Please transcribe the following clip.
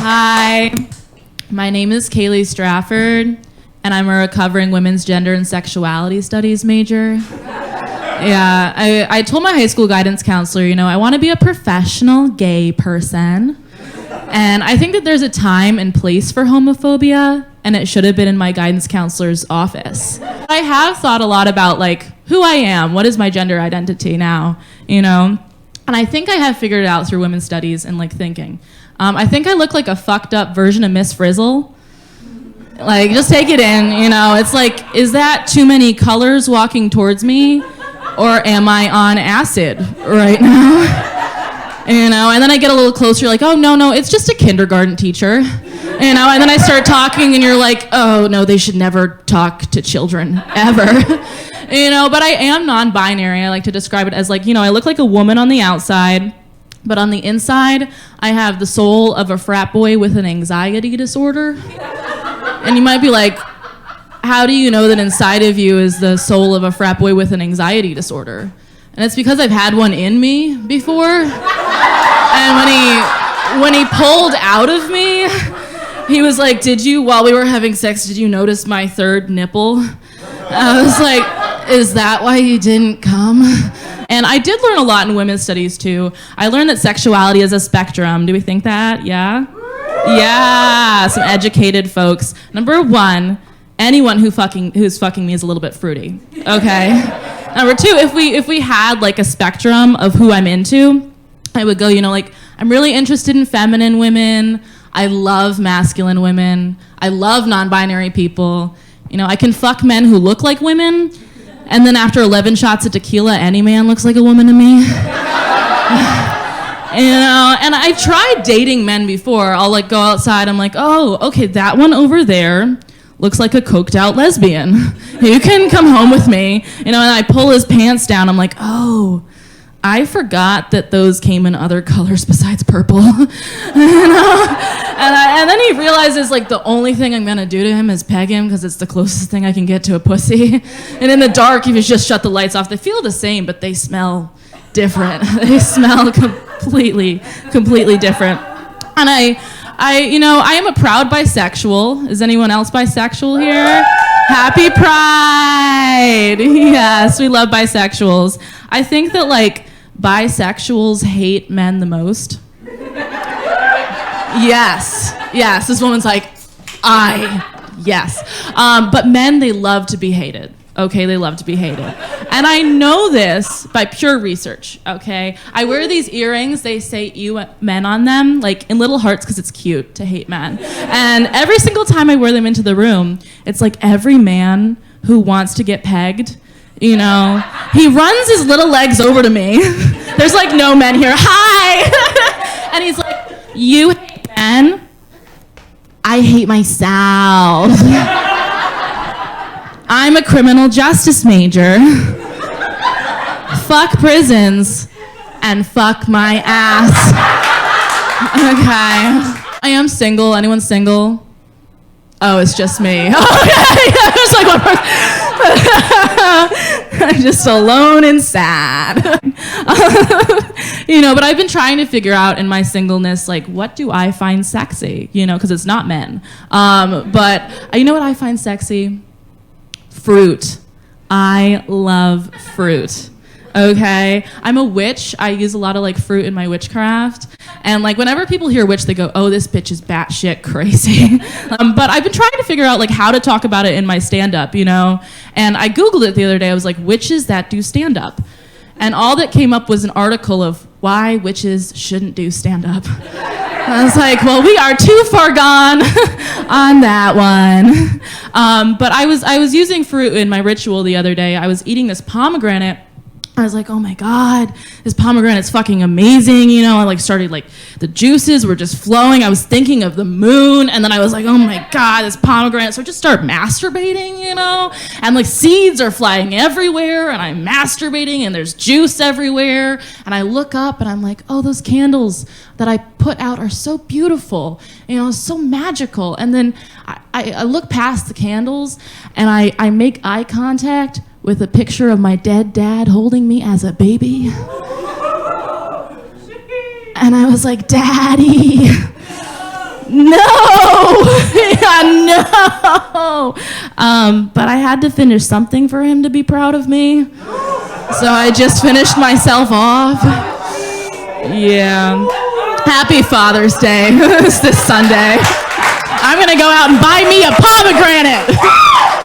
Hi, my name is Kailey Strafford, and I'm a recovering women's gender and sexuality studies major. Yeah, I told my high school guidance counselor, I want to be a professional gay person. And I think that there's a time and place for homophobia, and it should have been in my guidance counselor's office. I have thought a lot about who I am, what is my gender identity now, And I think I have figured it out through women's studies and thinking. I think I look like a fucked up version of Miss Frizzle. Just take it in, It's is that too many colors walking towards me? Or am I on acid right now? And then I get a little closer, oh, no, it's just a kindergarten teacher. And then I start talking and you're like, oh, no, they should never talk to children, ever. But I am non-binary. I like to describe it as I look like a woman on the outside, but on the inside, I have the soul of a frat boy with an anxiety disorder. And you might be like, how do you know that inside of you is the soul of a frat boy with an anxiety disorder? And it's because I've had one in me before. And when he pulled out of me, he was like, while we were having sex, did you notice my third nipple? I was like, is that why you didn't come? And I did learn a lot in women's studies too. I learned that sexuality is a spectrum. Do we think that? Yeah? Yeah, some educated folks. Number one, anyone who's fucking me is a little bit fruity. Okay. Number two, if we had a spectrum of who I'm into, I would go, I'm really interested in feminine women. I love masculine women. I love non-binary people. I can fuck men who look like women, and then after 11 shots of tequila, any man looks like a woman to me. And I've tried dating men before. I'll go outside. I'm like, oh, okay, that one over there looks like a coked out lesbian. You can come home with me. And I pull his pants down. I'm like, oh, I forgot that those came in other colors besides purple. And then he realizes the only thing I'm gonna do to him is peg him because it's the closest thing I can get to a pussy. And in the dark, if you just shut the lights off, they feel the same, but they smell different. They smell completely different. And I am a proud bisexual. Is anyone else bisexual here? Happy Pride! Yes, we love bisexuals. I think that bisexuals hate men the most. Yes, this woman's yes. But men, they love to be hated. Okay, they love to be hated. And I know this by pure research, okay? I wear these earrings, they say "you men" on them, in little hearts because it's cute to hate men. And every single time I wear them into the room, it's every man who wants to get pegged, he runs his little legs over to me. There's no men here. Hi! And he's like, you hate men? I hate myself. I'm a criminal justice major. Fuck prisons and fuck my ass. Okay. I am single. Anyone single? Oh, it's just me. Oh, yeah. There's one person. I'm just alone and sad. But I've been trying to figure out in my singleness, what do I find sexy? Because it's not men. But you know what I find sexy? Fruit. I love fruit. Okay? I'm a witch. I use a lot of fruit in my witchcraft. And whenever people hear witch, they go, oh, this bitch is batshit crazy. But I've been trying to figure out how to talk about it in my stand-up, And I Googled it the other day. I was like, witches that do stand-up. And all that came up was an article of why witches shouldn't do stand-up. I was like, well, we are too far gone on that one. But I was using fruit in my ritual the other day. I was eating this pomegranate. I was like, oh my God, this pomegranate's fucking amazing. I started the juices were just flowing. I was thinking of the moon. And then I was like, oh my God, this pomegranate. So I just start masturbating, and seeds are flying everywhere. And I'm masturbating and there's juice everywhere. And I look up and I'm like, oh, those candles that I put out are so beautiful, so magical. And then I look past the candles and I make eye contact with a picture of my dead dad holding me as a baby. And I was like, Daddy, No, yeah, no. But I had to finish something for him to be proud of me. So I just finished myself off. Yeah. Happy Father's Day. It's this Sunday. I'm gonna go out and buy me a pomegranate.